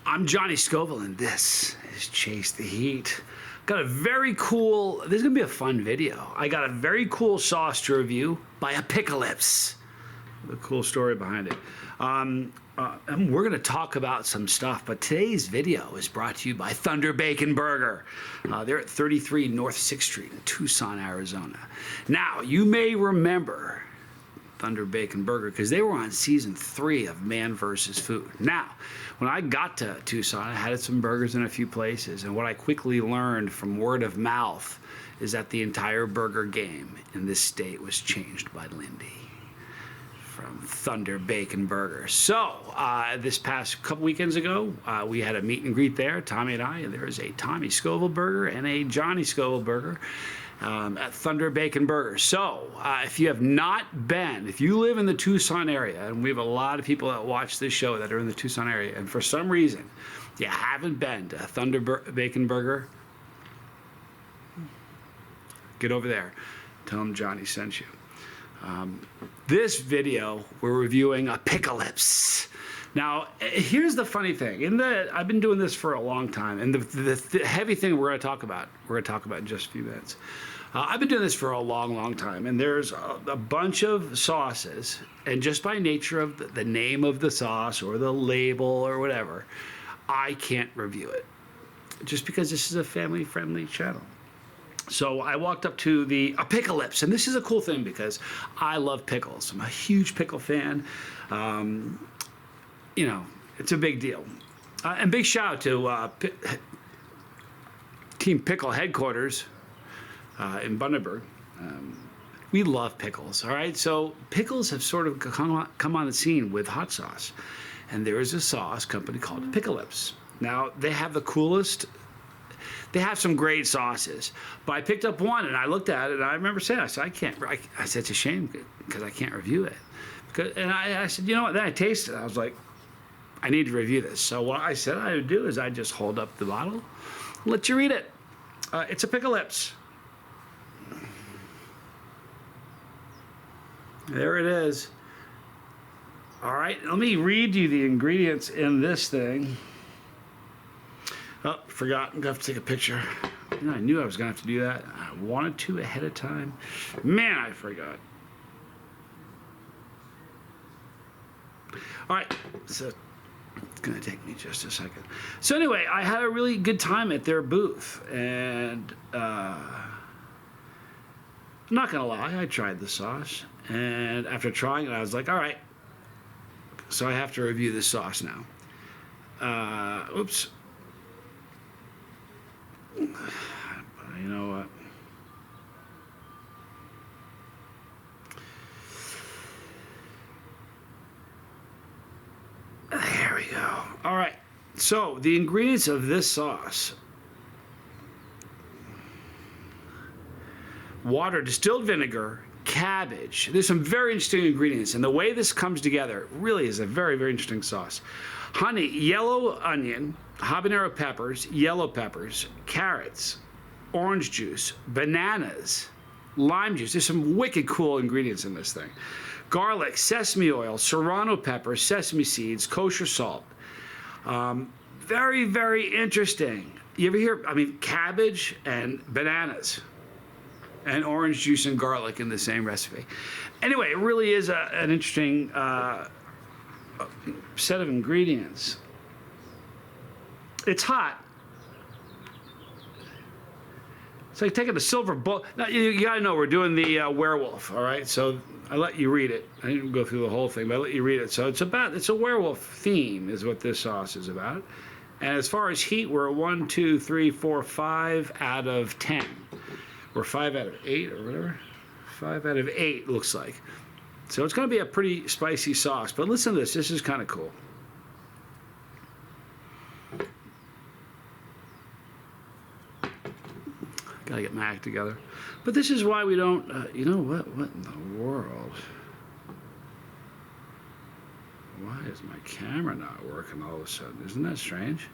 I'm Johnny Scoville, and this is Chase the Heat. Got a very cool, this is going to be a fun video. I got a very cool sauce to review by Apicklelypse. The cool story behind it. And we're going to talk about some stuff, but today's video is brought to you by Thunder Bacon Burger. They're at 33 North 6th Street in Tucson, Arizona. Now, you may remember Thunder Bacon Burger because they were on season 3 of Man vs. Food. Now, when I got to Tucson, I had some burgers in a few places, and what I quickly learned from word of mouth is that the entire burger game in this state was changed by Lindy from Thunder Bacon Burger. So, this past couple weekends ago, we had a meet and greet there, Tommy and I, and there is a Tommy Scoville burger and a Johnny Scoville burger at Thunder Bacon Burger. So, if you have not been, if you live in the Tucson area, and we have a lot of people that watch this show that are in the Tucson area, and for some reason you haven't been to Thunder Bacon Burger, get over there. Tell them Johnny sent you. This video, we're reviewing Apicklelypse. Now, here's the funny thing. I've been doing this for a long time, and the heavy thing we're going to talk about in just a few minutes. I've been doing this for a long, long time, and there's a bunch of sauces, and just by nature of the name of the sauce or the label or whatever, I can't review it, just because this is a family-friendly channel. So I walked up to the Apicklelypse, and this is a cool thing because I love pickles. I'm a huge pickle fan. You know, it's a big deal. And big shout out to Team Pickle headquarters in Bundaberg. We love pickles, all right? So pickles have sort of come on the scene with hot sauce. And there is a sauce company called Apicklelypse. Now, they have the coolest, they have some great sauces. But I picked up one, and I looked at it, and I remember saying, I said, I said, it's a shame because I can't review it. And I said, you know what? Then I tasted it. I was like, I need to review this. So what I said I would do is I just hold up the bottle, let you read it. It's Apicklelypse. There it is. All right, let me read you the ingredients in this thing. Oh, forgot. I'm gonna have to take a picture. You know, I knew I was gonna have to do that. I wanted to ahead of time. Man, I forgot. All right, so it's gonna take me just a second. So anyway, I had a really good time at their booth, and I'm not gonna lie, I tried the sauce, and after trying it, I was like, all right, so I have to review this sauce now. Oops. You know what? There we go. All right. So the ingredients of this sauce: water, distilled vinegar, cabbage. There's some very interesting ingredients, and the way this comes together really is a very, very interesting sauce. Honey, yellow onion, habanero peppers, yellow peppers, carrots, orange juice, bananas, lime juice. There's some wicked cool ingredients in this thing. Garlic, sesame oil, serrano pepper, sesame seeds, kosher salt. Very, very interesting. You ever hear, I mean, cabbage and bananas and orange juice and garlic in the same recipe. Anyway, it really is an interesting set of ingredients. It's hot. It's like taking a silver bowl. Now, you gotta know, we're doing the Werewolf, all right? So I let you read it. I didn't go through the whole thing, but I let you read it. So it's a werewolf theme is what this sauce is about. And as far as heat, we're a 1, 2, 3, 4, 5 out of 10. We're 5 out of 8 or whatever. 5 out of 8 looks like. So it's gonna be a pretty spicy sauce, but listen to this, this is kind of cool. Gotta get my act together. But this is why we don't, you know what in the world? Why is my camera not working all of a sudden? Isn't that strange?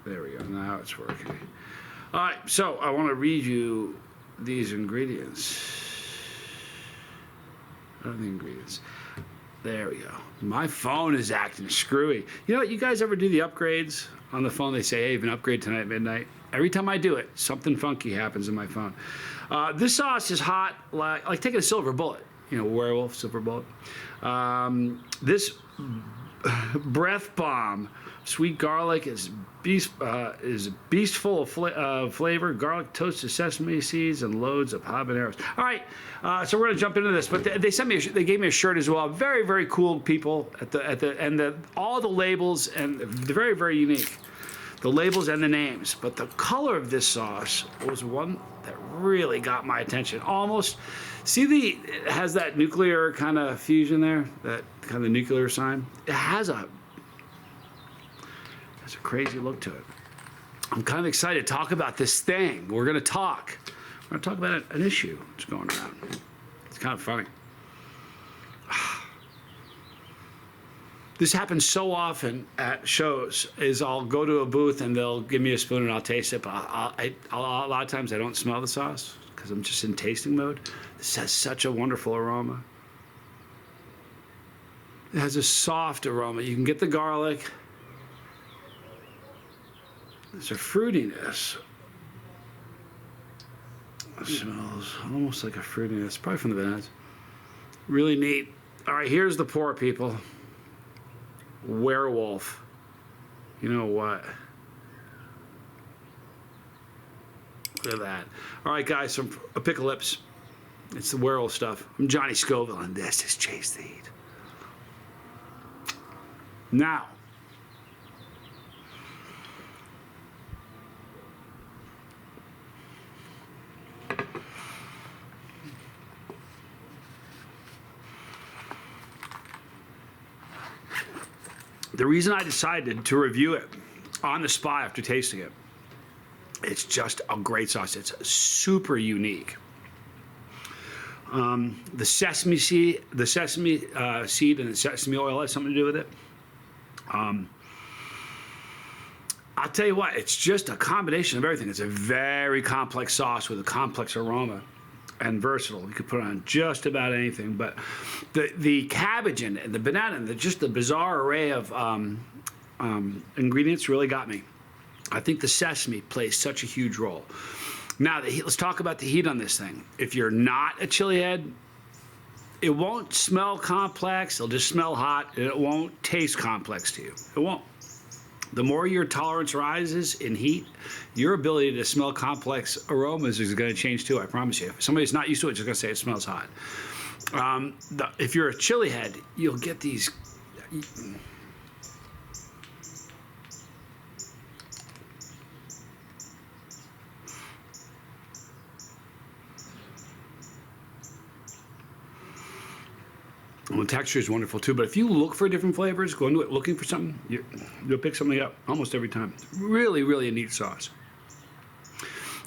There we go, now it's working. All right, so I want to read you these ingredients. What are the ingredients? There we go. My phone is acting screwy. You know what? You guys ever do the upgrades on the phone? They say, hey, you have an upgrade tonight at midnight. Every time I do it, something funky happens in my phone. This sauce is hot, like taking a silver bullet. You know, Werewolf, silver bullet. This breath bomb, sweet garlic is beast full of flavor. Garlic, toasted sesame seeds, and loads of habaneros. All right, so we're gonna jump into this. But they sent me, they gave me a shirt as well. Very, very cool people all the labels, and very, very unique. The labels and the names, but the color of this sauce was one that really got my attention. Almost, see it has that nuclear kind of fusion there, that kind of nuclear sign. It has a crazy look to it. I'm kind of excited to talk about this thing. We're gonna talk about an issue that's going around. It's kind of funny. This happens so often at shows. Is I'll go to a booth and they'll give me a spoon and I'll taste it, but a lot of times I don't smell the sauce because I'm just in tasting mode. This has such a wonderful aroma. It has a soft aroma. You can get the garlic. There's a fruitiness. It smells almost like a fruitiness, probably from the bananas. Really neat. All right, here's the pour, people. Werewolf. You know what? Look at that. All right, guys, from Apicklelypse. It's the werewolf stuff. I'm Johnny Scoville, and this is Chase the Heat. Now, the reason I decided to review it on the spot after tasting it, it's just a great sauce. It's super unique. The sesame seed and the sesame oil has something to do with it. I'll tell you what, it's just a combination of everything. It's a very complex sauce with a complex aroma and versatile. You could put it on just about anything, but the cabbage and the banana and just the bizarre array of ingredients really got me. I think the sesame plays such a huge role. Now, let's talk about the heat on this thing. If you're not a chili head, it won't smell complex. It'll just smell hot, and it won't taste complex to you. It won't. The more your tolerance rises in heat, your ability to smell complex aromas is going to change too, I promise you. If somebody's not used to it, just going to say it smells hot. If you're a chili head, you'll get these... Well, the texture is wonderful too, but if you look for different flavors, go into it looking for something, you'll pick something up almost every time. Really, really a neat sauce.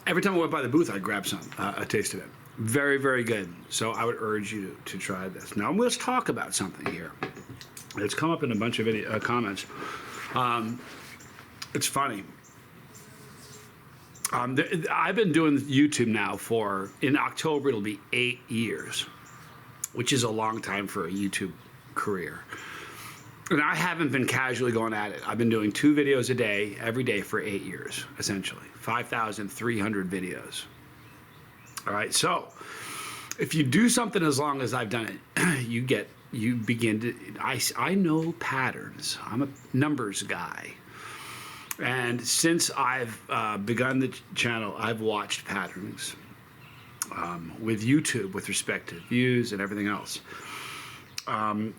Every time I went by the booth, I'd grab some, a taste of it. Very, very good. So I would urge you to try this. Now, let's talk about something here. It's come up in a bunch of comments. It's funny. I've been doing YouTube now in October, it'll be 8 years. Which is a long time for a YouTube career. And I haven't been casually going at it. I've been doing 2 videos a day, every day for 8 years, essentially. 5,300 videos. All right, so if you do something as long as I've done it, you begin to, I know patterns. I'm a numbers guy. And since I've begun the channel, I've watched patterns. With YouTube with respect to views and everything else.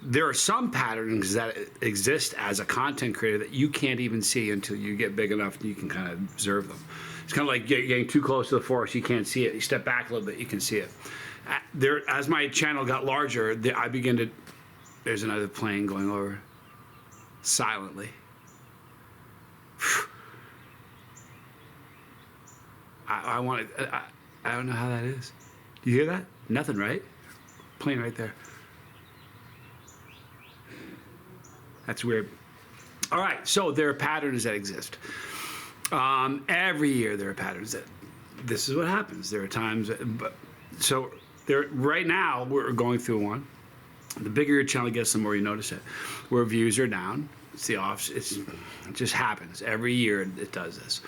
There are some patterns that exist as a content creator that you can't even see until you get big enough and you can kind of observe them. It's kind of like getting too close to the forest, you can't see it. You step back a little bit, you can see it. As my channel got larger, I began to, there's another plane going over silently. I don't know how that is. Do you hear that? Nothing, right? Plane right there. That's weird. All right, so there are patterns that exist. Every year there are patterns that, this is what happens. There are times, right now we're going through one. The bigger your channel gets, the more you notice it. Where views are down, it's the off. It just happens every year. It does this.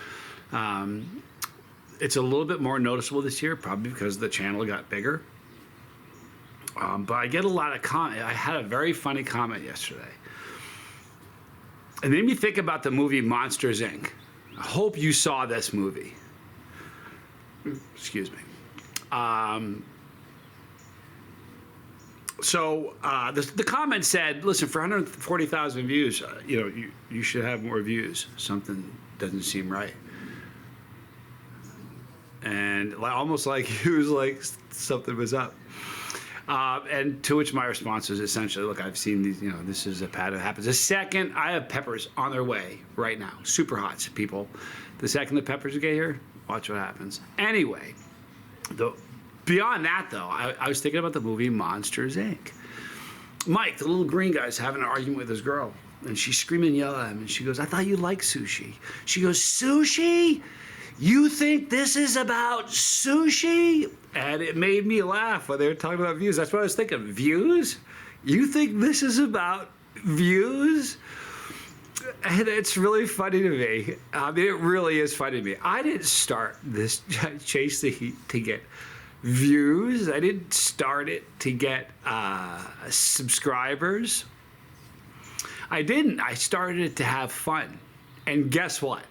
It's a little bit more noticeable this year, probably because the channel got bigger. But I get a lot of comment. I had a very funny comment yesterday. It made me think about the movie Monsters, Inc. I hope you saw this movie. Excuse me. So the comment said, listen, for 140,000 views, you should have more views. Something doesn't seem right. And almost like he was like, something was up. And to which my response was essentially, look, I've seen these, this is a pattern that happens. The second, I have peppers on their way right now. Super hot, people. The second the peppers get here, watch what happens. Anyway, beyond that, though, I was thinking about the movie Monsters, Inc. Mike, the little green guy, is having an argument with his girl. And she's screaming and yelling at him. And she goes, I thought you liked sushi. She goes, sushi? You think this is about sushi? And it made me laugh when they were talking about views. That's what I was thinking. Views? You think this is about views? And it's really funny to me. I mean, it really is funny to me. I didn't start this chase the heat to get views. I didn't start it to get subscribers. I didn't. I started it to have fun. And guess what?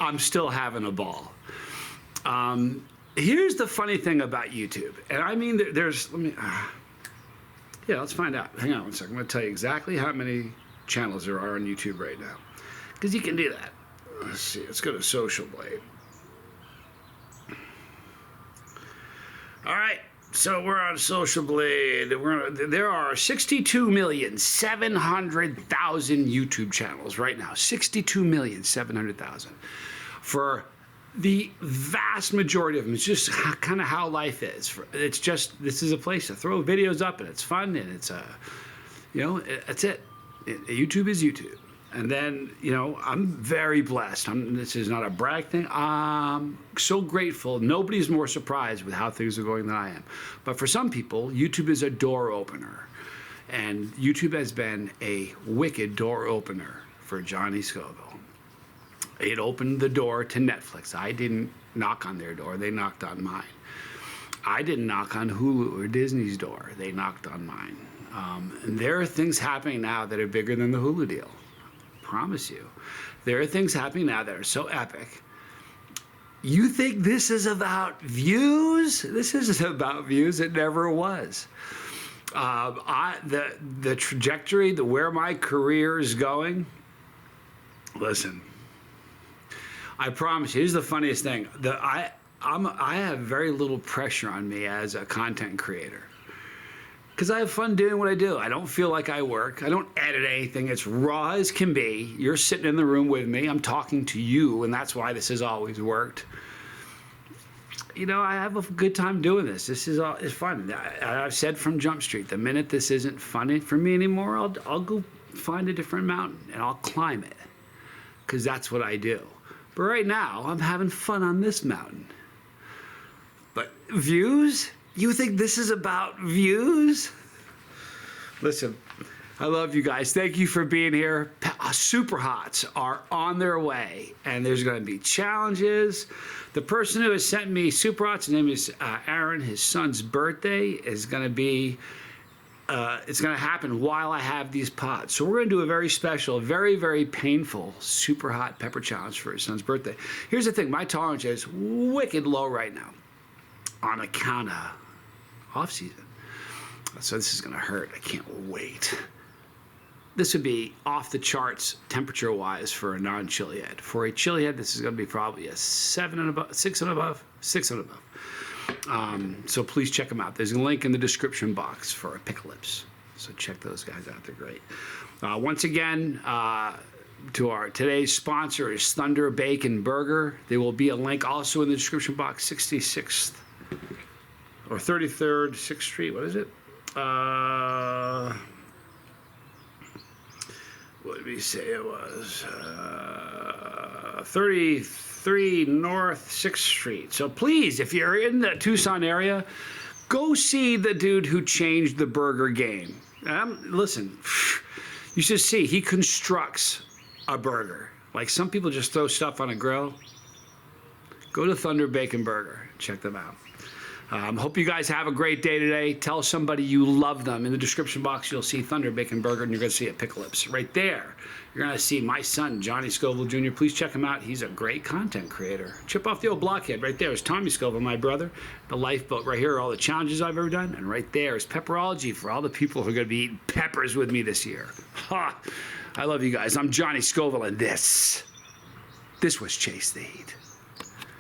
I'm still having a ball. Here's the funny thing about YouTube. And I mean, let's find out. Hang on one second. I'm going to tell you exactly how many channels there are on YouTube right now. Because you can do that. Let's see. Let's go to Social Blade. All right. So we're on Social Blade. There are 62,700,000 YouTube channels right now. 62,700,000. For the vast majority of them, it's just kind of how life is. It's just, this is a place to throw videos up, and it's fun, and it's that's it. YouTube is YouTube. And then, I'm very blessed. This is not a brag thing. I'm so grateful. Nobody's more surprised with how things are going than I am. But for some people, YouTube is a door opener. And YouTube has been a wicked door opener for Johnny Scoville. It opened the door to Netflix. I didn't knock on their door. They knocked on mine. I didn't knock on Hulu or Disney's door. They knocked on mine. And there are things happening now that are bigger than the Hulu deal. Promise you. There are things happening now that are so epic. You think this is about views? This isn't about views. It never was. The trajectory, where my career is going, listen, I promise you, here's the funniest thing. I have very little pressure on me as a content creator. Because I have fun doing what I do. I don't feel like I work. I don't edit anything. It's raw as can be. You're sitting in the room with me. I'm talking to you, and that's why this has always worked. I have a good time doing this. This is it's fun. I've said from Jump Street, the minute this isn't funny for me anymore, I'll go find a different mountain, and I'll climb it. Because that's what I do. But right now, I'm having fun on this mountain. But views? You think this is about views? Listen, I love you guys. Thank you for being here. Super Hots are on their way, and there's going to be challenges. The person who has sent me Super Hots, his name is Aaron. His son's birthday is going to be, it's going to happen while I have these pods. So we're going to do a very special, very, very painful Super Hot Pepper Challenge for his son's birthday. Here's the thing. My tolerance is wicked low right now on account of off-season. So this is going to hurt. I can't wait. This would be off the charts temperature-wise for a non-chili head. For a chili head, this is going to be probably a 7 and above, 6 and above, 6 and above. So please check them out. There's a link in the description box for Apicklelypse. So check those guys out. They're great. Once again, to our today's sponsor is Thunder Bacon Burger. There will be a link also in the description box, 66th or 33rd, 6th Street. What is it? What did we say it was? 33 North 6th Street. So please, if you're in the Tucson area, go see the dude who changed the burger game. Listen, you should see, he constructs a burger. Like some people just throw stuff on a grill. Go to Thunder Bacon Burger. Check them out. Hope you guys have a great day today. Tell somebody you love them. In the description box, you'll see Thunder Bacon Burger, and you're going to see Apicklelypse. Right there, you're going to see my son, Johnny Scoville Jr. Please check him out. He's a great content creator. Chip off the old blockhead. Right there is Tommy Scoville, my brother. The lifeboat. Right here are all the challenges I've ever done. And right there is Pepperology for all the people who are going to be eating peppers with me this year. Ha! I love you guys. I'm Johnny Scoville, and this was Chase the Heat.